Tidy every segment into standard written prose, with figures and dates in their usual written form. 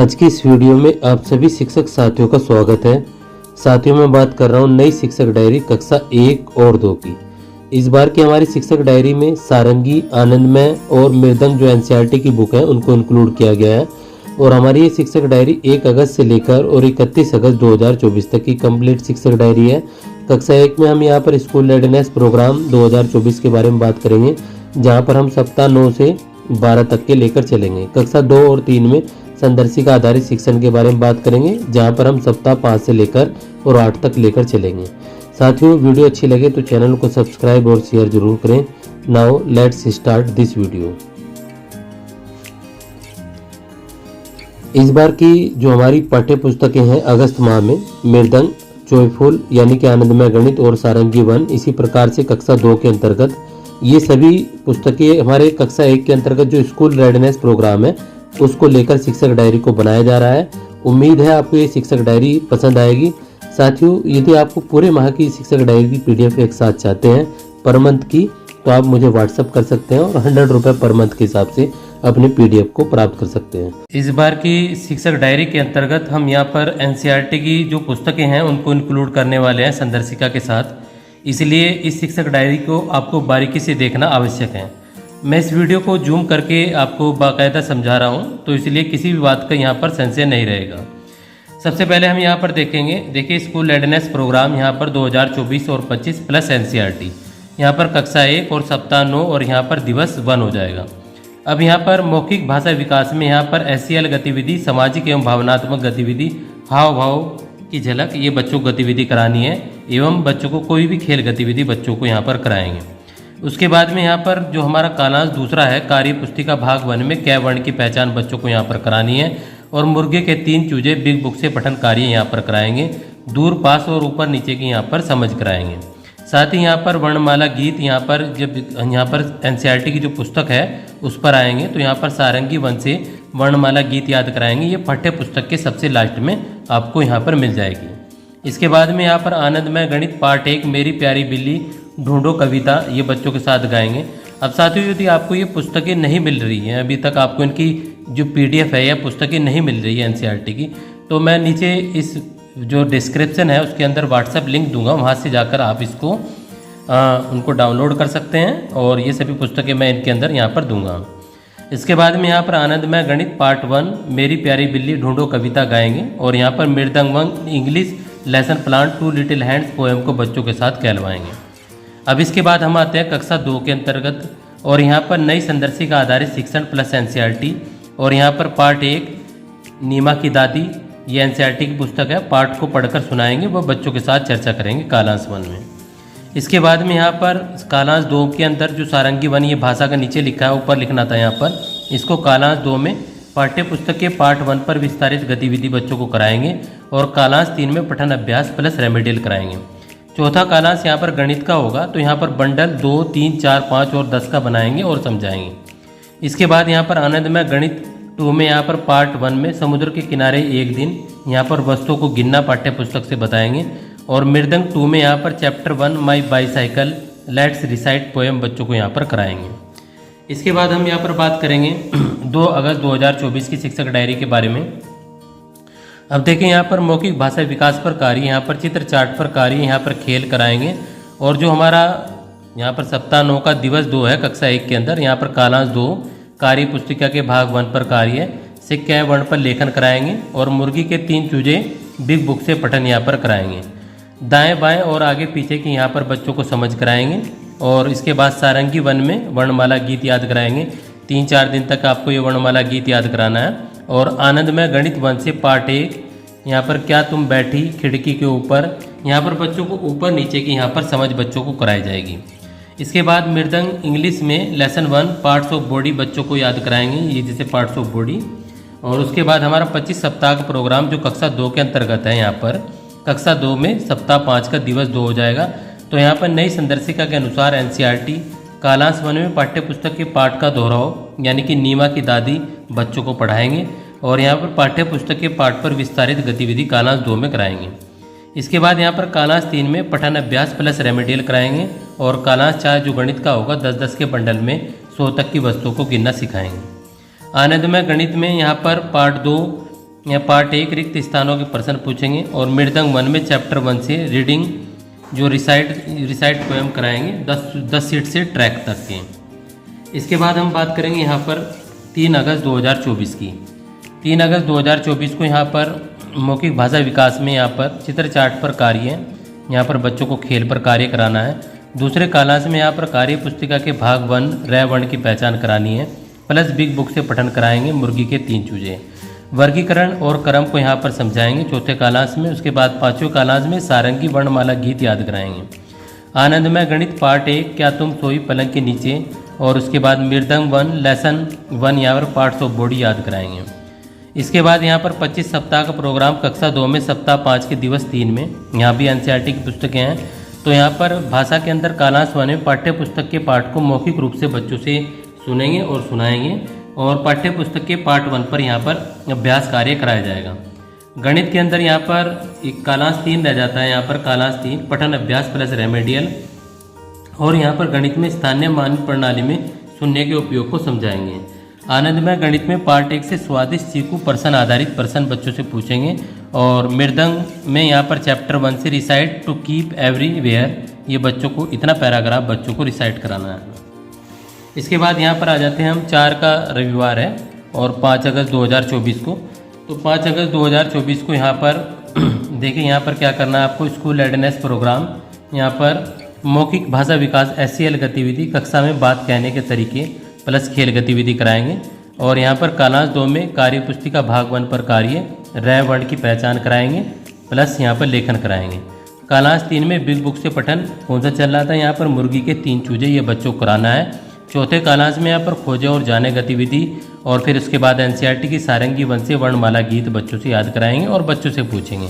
आज की इस वीडियो में आप सभी शिक्षक साथियों का स्वागत है। साथियों, मैं बात कर रहा हूँ नई शिक्षक डायरी कक्षा 1 और 2 की। इस बार की हमारी शिक्षक डायरी में सारंगी, आनंदमय और मृदंग जो एनसीईआरटी की बुक है उनको इंक्लूड किया गया है। और हमारी ये शिक्षक डायरी 1 अगस्त से लेकर और 31 अगस्त 2024 तक की कंप्लीट शिक्षक डायरी है। कक्षा 1 में हम यहाँ पर स्कूल रेडीनेस प्रोग्राम 2024 के बारे में बात करेंगे, जहाँ पर हम सप्ताह 9 से 12 तक के लेकर चलेंगे। कक्षा 2 और 3 में संदर्शिका आधारित शिक्षण के बारे में बात करेंगे, जहां पर हम सप्ताह 5 से लेकर और 8 तक लेकर चलेंगे। साथियों, वीडियो अच्छी लगे तो चैनल को सब्सक्राइब और शेयर जरूर करें। Now let's start this video. इस बार की जो हमारी पाठ्य पुस्तकें हैं अगस्त माह में मृदंग, जॉयफुल यानी कि आनंदमय गणित और सारंगी 1, इसी प्रकार से कक्षा 2 के अंतर्गत ये सभी पुस्तकें हमारे कक्षा 1 के अंतर्गत जो स्कूल रेडीनेस प्रोग्राम है उसको लेकर शिक्षक डायरी को बनाया जा रहा है। उम्मीद है आपको ये शिक्षक डायरी पसंद आएगी। साथियों, यदि आपको पूरे माह की शिक्षक डायरी की पीडीएफ एक साथ चाहते हैं पर मंथ की, तो आप मुझे व्हाट्सअप कर सकते हैं और 100 रुपये पर मंथ के हिसाब से अपने पीडीएफ को प्राप्त कर सकते हैं। इस बार की शिक्षक डायरी के अंतर्गत हम यहाँ पर एनसीईआरटी की जो पुस्तकें हैं उनको इंक्लूड करने वाले हैं संदर्शिका के साथ, इसलिए इस शिक्षक डायरी को आपको बारीकी से देखना आवश्यक है। मैं इस वीडियो को जूम करके आपको बाकायदा समझा रहा हूँ, तो इसलिए किसी भी बात का यहाँ पर संशय नहीं रहेगा। सबसे पहले हम यहाँ पर देखेंगे, देखिए स्कूल रेडीनेस प्रोग्राम यहाँ पर 2024 और 25 प्लस एनसीईआरटी, यहाँ पर कक्षा 1 और सप्ताह 9 और यहाँ पर दिवस 1 हो जाएगा। अब यहाँ पर मौखिक भाषा विकास में यहाँ पर एससीएल गतिविधि, सामाजिक एवं भावनात्मक गतिविधि, हाव भाव की झलक, ये बच्चों को गतिविधि करानी है एवं बच्चों को कोई भी खेल गतिविधि बच्चों को यहाँ पर कराएंगे। उसके बाद में यहाँ पर जो हमारा कालांश दूसरा है, कार्य पुस्तिका भाग 1 में कै वर्ण की पहचान बच्चों को यहाँ पर करानी है और मुर्गे के 3 चूजे बिग बुक से पठन कार्य यहाँ पर कराएंगे। दूर, पास और ऊपर नीचे की यहाँ पर समझ कराएंगे। साथ ही यहाँ पर वर्णमाला गीत, यहाँ पर जब यहाँ पर एनसीईआरटी की जो पुस्तक है उस पर आएंगे, तो यहाँ पर सारंगी 1 से वर्णमाला गीत याद कराएंगे। ये पाठ्य पुस्तक के सबसे लास्ट में आपको यहाँ पर मिल जाएगी। इसके बाद में यहाँ पर आनंदमय गणित पार्ट 1, मेरी प्यारी बिल्ली, ढूंढो कविता, ये बच्चों के साथ गाएंगे। अब साथियों, यदि आपको ये पुस्तकें नहीं मिल रही हैं, अभी तक आपको इनकी जो पीडीएफ है या पुस्तकें नहीं मिल रही है एनसीईआरटी की, तो मैं नीचे इस जो डिस्क्रिप्शन है उसके अंदर व्हाट्सएप लिंक दूंगा, वहाँ से जाकर आप इसको उनको डाउनलोड कर सकते हैं और ये सभी पुस्तकें मैं इनके अंदर यहाँ पर दूंगा। इसके बाद में यहाँ पर आनंदमय गणित पार्ट 1, मेरी प्यारी बिल्ली, ढूंढो कविता गाएंगे और यहाँ पर मृदंग 1 English lesson plan 2 little hands poem को बच्चों के साथ कहलवाएंगे। अब इसके बाद हम आते हैं कक्षा 2 के अंतर्गत और यहाँ पर नई संदर्शिका आधारित शिक्षण प्लस एनसीईआरटी और यहाँ पर पार्ट 1, नीमा की दादी, ये एनसीईआरटी की पुस्तक है, पार्ट को पढ़कर सुनाएंगे, वह बच्चों के साथ चर्चा करेंगे कालांश 1 में। इसके बाद में यहाँ पर कालांश 2 के अंदर जो सारंगी 1, ये भाषा का नीचे लिखा है, ऊपर लिखना था यहाँ पर, इसको कालांश 2 में पाठ्य पुस्तक के पार्ट 1 पर विस्तारित गतिविधि बच्चों को कराएंगे और कालांश 3 में पठन अभ्यास प्लस रेमेडियल कराएंगे। चौथा कालांश यहाँ पर गणित का होगा, तो यहाँ पर बंडल 2, 3, 4, 5 और 10 का बनाएंगे और समझाएंगे। इसके बाद यहाँ पर आनंदमय गणित 2 में यहाँ पर पार्ट 1 में समुद्र के किनारे एक दिन, यहाँ पर वस्तुओं को गिनना पाठ्य पुस्तक से बताएंगे और मृदंग 2 में यहाँ पर chapter 1 my bicycle let's recite poem बच्चों को यहाँ पर कराएंगे। इसके बाद हम यहाँ पर बात करेंगे 2 अगस्त 2024 की शिक्षक डायरी के बारे में। अब देखें, यहाँ पर मौखिक भाषा विकास पर कार्य, यहाँ पर चित्र चार्ट पर कार्य, यहाँ पर खेल कराएंगे और जो हमारा यहाँ पर सप्ताह 9 का दिवस 2 है कक्षा 1 के अंदर, यहाँ पर कालांश 2 कार्य पुस्तिका के भाग 1 पर कार्य है, से कै वर्ण पर लेखन कराएंगे और मुर्गी के 3 चूजे बिग बुक से पठन यहाँ पर कराएंगे। दाएं बाएं और आगे पीछे की यहाँ पर बच्चों को समझ कराएंगे और इसके बाद सारंगी 1 में वर्णमाला गीत याद कराएंगे। 3-4 दिन तक आपको ये वर्णमाला गीत याद कराना है और आनंदमय गणित 1 से पार्ट 1, यहाँ पर क्या तुम बैठी खिड़की के ऊपर, यहाँ पर बच्चों को ऊपर नीचे की यहाँ पर समझ बच्चों को कराई जाएगी। इसके बाद मृदंग इंग्लिश में लेसन 1 पार्ट्स ऑफ बॉडी बच्चों को याद कराएंगे, ये जैसे पार्ट्स ऑफ बॉडी। और उसके बाद हमारा 25 सप्ताह का प्रोग्राम जो कक्षा 2 के अंतर्गत है, यहाँ पर कक्षा 2 में सप्ताह 5 का दिवस 2 हो जाएगा। तो यहाँ पर नई संदर्शिका के अनुसार एनसीईआरटी कालांश 1 में पाठ्य पुस्तक के पाठ का दोहराव यानी कि नीमा की दादी बच्चों को पढ़ाएंगे और यहाँ पर पाठ्य पुस्तक के पाठ पर विस्तारित गतिविधि कालांश 2 में कराएंगे। इसके बाद यहाँ पर कालांश 3 में पठन अभ्यास प्लस रेमेडियल कराएंगे और कालांश 4 जो गणित का होगा 10-10 के बंडल में 100 तक की वस्तुओं को गिनना सिखाएंगे। आनंदमय गणित में यहाँ पर पार्ट 2 या पार्ट 1 रिक्त स्थानों के प्रश्न पूछेंगे। और मृदंग 1 में चैप्टर 1 से रीडिंग जो रिसाइट पोएम कराएंगे 10 सीट से ट्रैक तक के। इसके बाद हम बात करेंगे यहाँ पर 3 अगस्त 2024 की। 3 अगस्त 2024 को यहाँ पर मौखिक भाषा विकास में यहाँ पर चित्र चार्ट पर कार्य, यहाँ पर बच्चों को खेल पर कार्य कराना है। दूसरे कालांश में यहाँ पर कार्य पुस्तिका के भाग 1 रै वर्ण की पहचान करानी है, प्लस बिग बुक से पठन कराएंगे मुर्गी के 3 चूजे। वर्गीकरण और क्रम को यहाँ पर समझाएंगे चौथे कालांश में। उसके बाद पांचवें कालांश में सारंगी वर्णमाला गीत याद कराएंगे। आनंदमय गणित पार्ट 1 क्या तुम सोई पलंग के नीचे, और उसके बाद मृदंग 1 लेसन 1 यहाँ पर पार्ट्स ऑफ बॉडी याद कराएंगे। इसके बाद यहाँ पर 25 सप्ताह का प्रोग्राम कक्षा 2 में सप्ताह 5 के दिवस 3 में, यहाँ भी एनसीईआरटी की पुस्तकें हैं। तो यहाँ पर भाषा के अंदर कालांश 1 में पाठ्य पुस्तक के पाठ को मौखिक रूप से बच्चों से सुनेंगे और सुनाएंगे, और पाठ्य पुस्तक के पार्ट 1 पर यहाँ पर अभ्यास कार्य कराया जाएगा। गणित के अंदर यहाँ पर एक कालांश 3 रह जाता है, यहाँ पर कालांश 3 पठन अभ्यास प्लस रेमेडियल, और यहाँ पर गणित में स्थानीय मान प्रणाली में शून्य के उपयोग को समझाएंगे। आनंदमय गणित में पार्ट 1 से स्वादिष्ट चीकू प्रश्न आधारित प्रश्न बच्चों से पूछेंगे। और मृदंग में यहाँ पर चैप्टर 1 से रिसाइट टू कीप एवरीवेयर, ये बच्चों को इतना पैराग्राफ बच्चों को रिसाइट कराना है। इसके बाद यहाँ पर आ जाते हैं हम 4 का रविवार है और 5 अगस्त 2024 को। तो 5 अगस्त 2024 को यहाँ पर देखिए यहाँ पर क्या करना है आपको, स्कूल रेडीनेस प्रोग्राम, यहाँ पर मौखिक भाषा विकास SCL गतिविधि, कक्षा में बात कहने के तरीके प्लस खेल गतिविधि कराएंगे। और यहाँ पर कालांश 2 में कार्य पुस्तिका भाग 1 पर कार्य रै वर्ण की पहचान कराएंगे, प्लस यहाँ पर लेखन कराएंगे। कालांश 3 में बिग बुक से पठन कौन सा चल रहा था, यहाँ पर मुर्गी के 3 चूजे, ये बच्चों को कराना है। चौथे कालांश में यहाँ पर खोजे और जाने गतिविधि, और फिर उसके बाद एनसीईआरटी की सारंगी 1 से वर्णमाला गीत बच्चों से याद कराएंगे और बच्चों से पूछेंगे।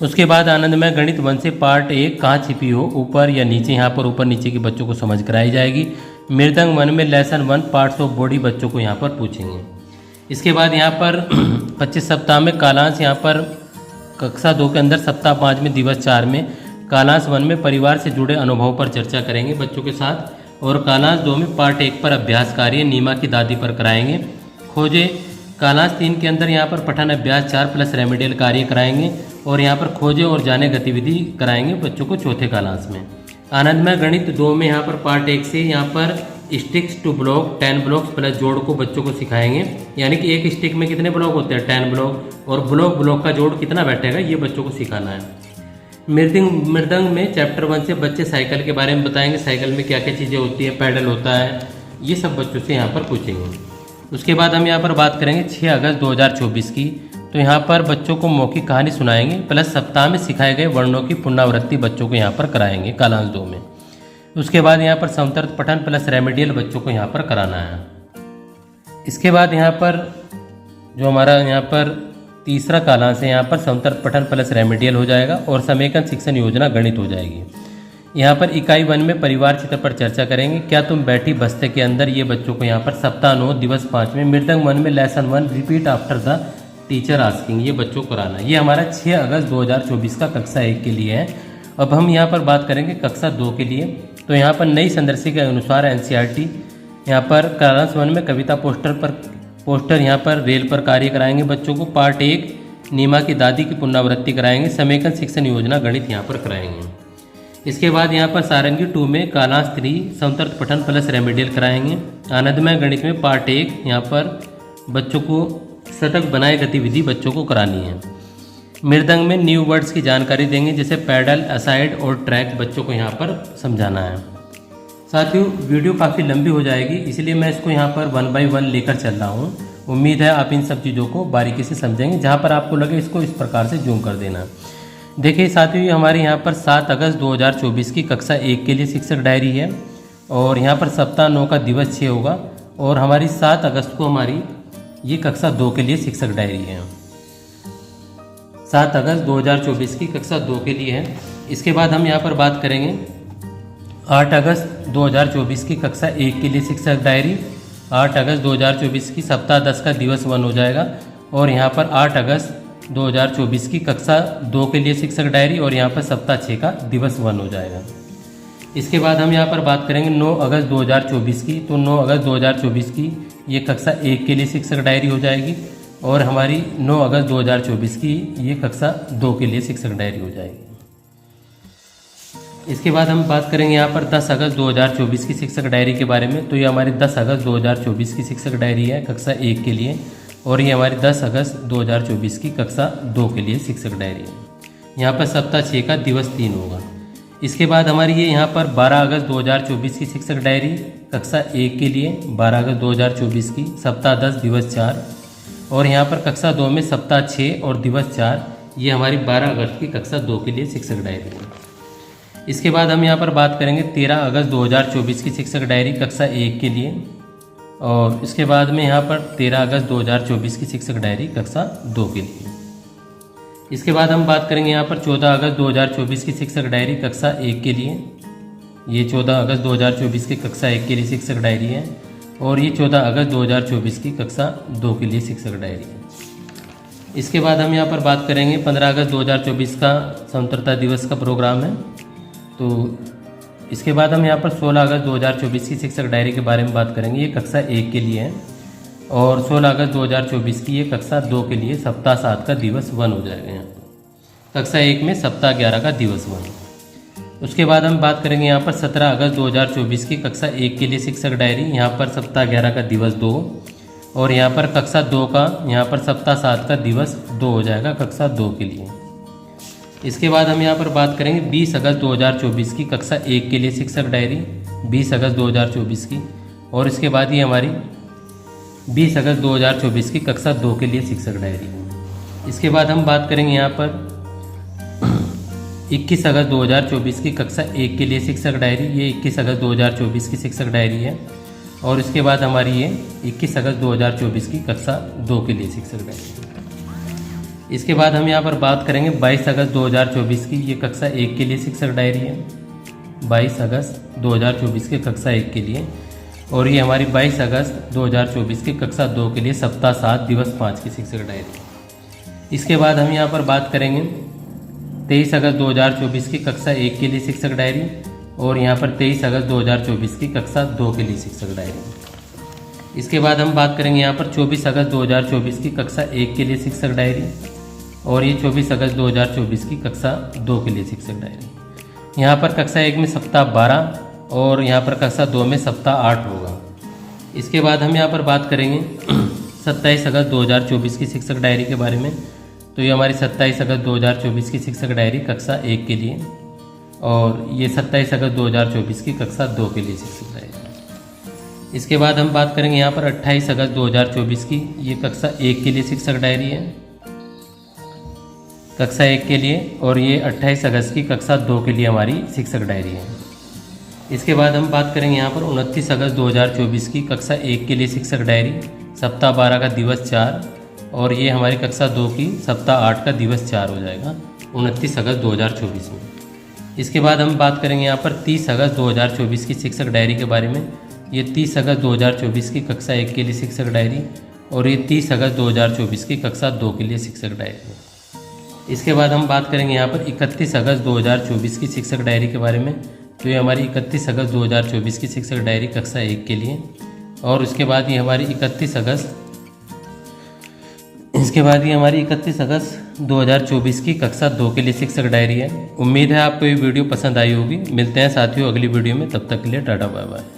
उसके बाद आनंदमय गणित 1 से पार्ट 1 कहाँ छिपी हो, ऊपर या नीचे, यहाँ पर ऊपर नीचे की बच्चों को समझ कराई जाएगी। मृदंग 1 में लेसन 1 पार्ट्स ऑफ बॉडी बच्चों को यहाँ पर पूछेंगे। इसके बाद यहाँ पर 25 सप्ताह में कालांश, यहाँ पर कक्षा 2 के अंदर सप्ताह 5 में दिवस 4 में कालांश 1 में परिवार से जुड़े अनुभव पर चर्चा करेंगे बच्चों के साथ। और कालांश 2 में पार्ट 1 पर अभ्यास कार्य नीमा की दादी पर कराएंगे। खोजे कालांश 3 के अंदर यहाँ पर पठन अभ्यास 4 प्लस रेमेडियल कार्य कराएंगे, और यहाँ पर खोजे और जाने गतिविधि कराएंगे बच्चों को चौथे कालांश में। आनंदमय गणित 2 में यहाँ पर पार्ट 1 से यहाँ पर sticks to block 10 blocks plus जोड़ को बच्चों को सिखाएंगे, यानी कि एक स्टिक में कितने ब्लॉक होते हैं 10 ब्लॉक, और ब्लॉक का जोड़ कितना बैठेगा ये बच्चों को सिखाना है। मृदंग में चैप्टर 1 से बच्चे साइकिल के बारे में बताएंगे, साइकिल में क्या क्या चीज़ें होती है, पैडल होता है, ये सब बच्चों से यहाँ पर पूछेंगे। उसके बाद हम यहाँ पर बात करेंगे 6 अगस्त 2024 की। तो यहाँ पर बच्चों को मौखिक कहानी सुनाएंगे, प्लस सप्ताह में सिखाए गए वर्णों की पुनरावृत्ति बच्चों को यहाँ पर कराएंगे कालांश 2 में। उसके बाद यहाँ पर समतर्थ पठन प्लस रेमेडियल बच्चों को यहाँ पर कराना है। इसके बाद यहाँ पर जो हमारा यहाँ पर तीसरा कालांश है, यहाँ पर समतर्थ पठन प्लस रेमेडियल हो जाएगा और समेकन शिक्षण योजना गणित हो जाएगी। यहाँ पर इकाई 1 में परिवार चित्र पर चर्चा करेंगे। क्या तुम बैठी बस्ते के अंदर, ये बच्चों को यहाँ पर सप्ताह 9 दिवस 5 में। मृदंग 1 में lesson 1 repeat after the teacher asking, ये बच्चों को कराना है। ये हमारा 6 अगस्त 2024 का कक्षा 1 के लिए है। अब हम यहाँ पर बात करेंगे कक्षा 2 के लिए। तो यहाँ पर नई संदर्शी के अनुसार एनसीईआरटी यहाँ पर कालांश 1 में कविता पोस्टर यहाँ पर रेल पर कार्य कराएंगे बच्चों को। पार्ट 1 नीमा की दादी की पुनरावृत्ति कराएंगे। समेकन शिक्षण योजना गणित यहाँ पर कराएंगे। इसके बाद यहाँ पर सारंगी 2 में कालांश 3 समतर्थ पठन प्लस रेमेडियल कराएंगे। आनंदमय गणित में पार्ट 1 यहाँ पर बच्चों को शतक बनाए गतिविधि बच्चों को करानी है। मृदंग में न्यू वर्ड्स की जानकारी देंगे, जैसे पैडल, असाइड और ट्रैक बच्चों को यहाँ पर समझाना है। साथियों वीडियो काफ़ी लंबी हो जाएगी, इसलिए मैं इसको यहाँ पर 1 बाय 1 लेकर चल रहा हूँ। उम्मीद है आप इन सब चीज़ों को बारीकी से समझेंगे। जहाँ पर आपको लगे इसको इस प्रकार से जूम कर देना। देखिए साथियों, ये हमारे यहाँ पर 7 अगस्त 2024 की कक्षा 1 के लिए शिक्षक डायरी है, और यहाँ पर सप्ताह 9 का दिवस 6 होगा, और हमारी 7 अगस्त को हमारी ये कक्षा 2 के लिए शिक्षक डायरी है। 7 अगस्त 2024 की कक्षा 2 के लिए है। इसके बाद हम यहाँ पर बात करेंगे 8 अगस्त 2024 की कक्षा 1 के लिए शिक्षक डायरी। 8 अगस्त 2024 की सप्ताह 10 का दिवस 1 हो जाएगा, और यहाँ पर 8 अगस्त 2024 की कक्षा 2 के लिए शिक्षक डायरी, और यहाँ पर सप्ताह 6 का दिवस 1 हो जाएगा। इसके बाद हम यहाँ पर बात करेंगे 9 अगस्त 2024 की। तो 9 अगस्त 2024 की ये कक्षा 1 के लिए शिक्षक डायरी हो जाएगी। और हमारी 9 अगस्त 2024 की ये कक्षा 2 के लिए शिक्षक डायरी हो जाएगी। इसके बाद हम बात करेंगे यहाँ पर 10 अगस्त 2024 की शिक्षक डायरी के बारे में। तो ये हमारी 10 अगस्त 2024 की शिक्षक डायरी है कक्षा 1 के लिए, और ये हमारी 10 अगस्त 2024 की कक्षा 2 के लिए शिक्षक डायरी है। यहाँ पर सप्ताह 6 का दिवस 3 होगा। इसके बाद हमारी ये यहाँ पर 12 अगस्त 2024 की शिक्षक डायरी कक्षा 1 के लिए, 12 अगस्त 2024 की, सप्ताह 10 दिवस 4, और यहाँ पर कक्षा 2 में सप्ताह 6 और दिवस 4, ये हमारी 12 अगस्त की कक्षा 2 के लिए शिक्षक डायरी है। इसके बाद हम यहाँ पर बात करेंगे 13 अगस्त 2024 की शिक्षक डायरी कक्षा 1 के लिए, और इसके बाद में यहाँ पर 13 अगस्त 2024 की शिक्षक डायरी कक्षा 2 के लिए। इसके बाद हम बात करेंगे यहाँ पर 14 अगस्त 2024 की शिक्षक डायरी कक्षा 1 के लिए। ये 14 अगस्त 2024 की कक्षा 1 के लिए शिक्षक डायरी है, और ये 14 अगस्त 2024 की कक्षा 2 के लिए शिक्षक डायरी है। इसके बाद हम यहाँ पर बात करेंगे 15 अगस्त 2024 का स्वतंत्रता दिवस का प्रोग्राम है। तो इसके बाद हम यहाँ पर 16 अगस्त 2024 की शिक्षक डायरी के बारे में बात करेंगे। ये कक्षा 1 के लिए है, और 16 अगस्त 2024 की ये कक्षा 2 के लिए सप्ताह 7 का दिवस 1 हो जाएगा। यहाँ पर कक्षा 1 में सप्ताह 11 का दिवस 1। उसके बाद हम बात करेंगे यहाँ पर 17 अगस्त 2024 की कक्षा 1 के लिए शिक्षक डायरी। यहाँ पर सप्ताह 11 का दिवस 2, और यहाँ पर कक्षा 2 का यहाँ पर सप्ताह 7 का दिवस 2 हो जाएगा कक्षा 2 के लिए। इसके बाद हम यहाँ पर बात करेंगे 20 अगस्त 2024 की कक्षा 1 के लिए शिक्षक डायरी, 20 अगस्त 2024 की, और इसके बाद ये हमारी 20 अगस्त 2024 की कक्षा 2 के लिए शिक्षक डायरी है। इसके बाद हम बात करेंगे यहाँ पर 21 अगस्त 2024 की कक्षा 1 के लिए शिक्षक डायरी। ये 21 अगस्त 2024 की शिक्षक डायरी है, और इसके बाद हमारी ये 21 अगस्त 2024 की कक्षा 2 के लिए शिक्षक डायरी है। इसके बाद हम यहाँ पर बात करेंगे 22 अगस्त 2024 की, ये कक्षा 1 के लिए शिक्षक डायरी है, 22 अगस्त 2024 के कक्षा 1 के लिए, और ये हमारी 22 अगस्त 2024 की कक्षा 2 के लिए सप्ताह 7 दिवस 5 की शिक्षक डायरी। इसके बाद हम यहाँ पर बात करेंगे 23 अगस्त 2024 की कक्षा 1 के लिए शिक्षक डायरी, और यहाँ पर 23 अगस्त 2024 की कक्षा 2 के लिए शिक्षक डायरी। इसके बाद हम बात करेंगे यहाँ पर 24 अगस्त 2024 की कक्षा 1 के लिए शिक्षक डायरी, और ये 24 अगस्त 2024 की कक्षा 2 के लिए शिक्षक डायरी। यहाँ पर कक्षा 1 में सप्ताह 12, और यहाँ पर कक्षा 2 में सप्ताह 8 होगा। इसके बाद हम यहाँ पर बात करेंगे 27 अगस्त 2024 की शिक्षक डायरी के बारे में। तो ये हमारी 27 अगस्त 2024 की शिक्षक डायरी कक्षा 1 के लिए, और ये 27 अगस्त 2024 की कक्षा 2 के लिए शिक्षक डायरी। इसके बाद हम बात करेंगे यहाँ पर 28 अगस्त 2024 की, ये कक्षा 1 के लिए शिक्षक डायरी है, कक्षा 1 के लिए, और ये 28 अगस्त की कक्षा 2 के लिए हमारी शिक्षक डायरी है। इसके बाद हम बात करेंगे यहाँ पर 29 अगस्त 2024 की कक्षा 1 के लिए शिक्षक डायरी, सप्ताह 12 का दिवस 4, और ये हमारी कक्षा 2 की सप्ताह 8 का दिवस 4 हो जाएगा 29 अगस्त 2024 में। इसके बाद हम बात करेंगे यहाँ पर 30 अगस्त 2024 की शिक्षक डायरी के बारे में। ये 30 अगस्त 2024 की कक्षा 1 के लिए शिक्षक डायरी, और ये 30 अगस्त 2024 की कक्षा 2 के लिए शिक्षक डायरी है। इसके बाद हम बात करेंगे यहाँ पर 31 अगस्त 2024 की शिक्षक डायरी के बारे में। तो ये हमारी 31 अगस्त 2024 की शिक्षक डायरी कक्षा 1 के लिए, और उसके बाद ये हमारी 31 अगस्त 2024 की कक्षा 2 के लिए शिक्षक डायरी है। उम्मीद है आपको ये वीडियो पसंद आई होगी। मिलते हैं साथियों अगली वीडियो में, तब तक के लिए टाटा बाय बाय।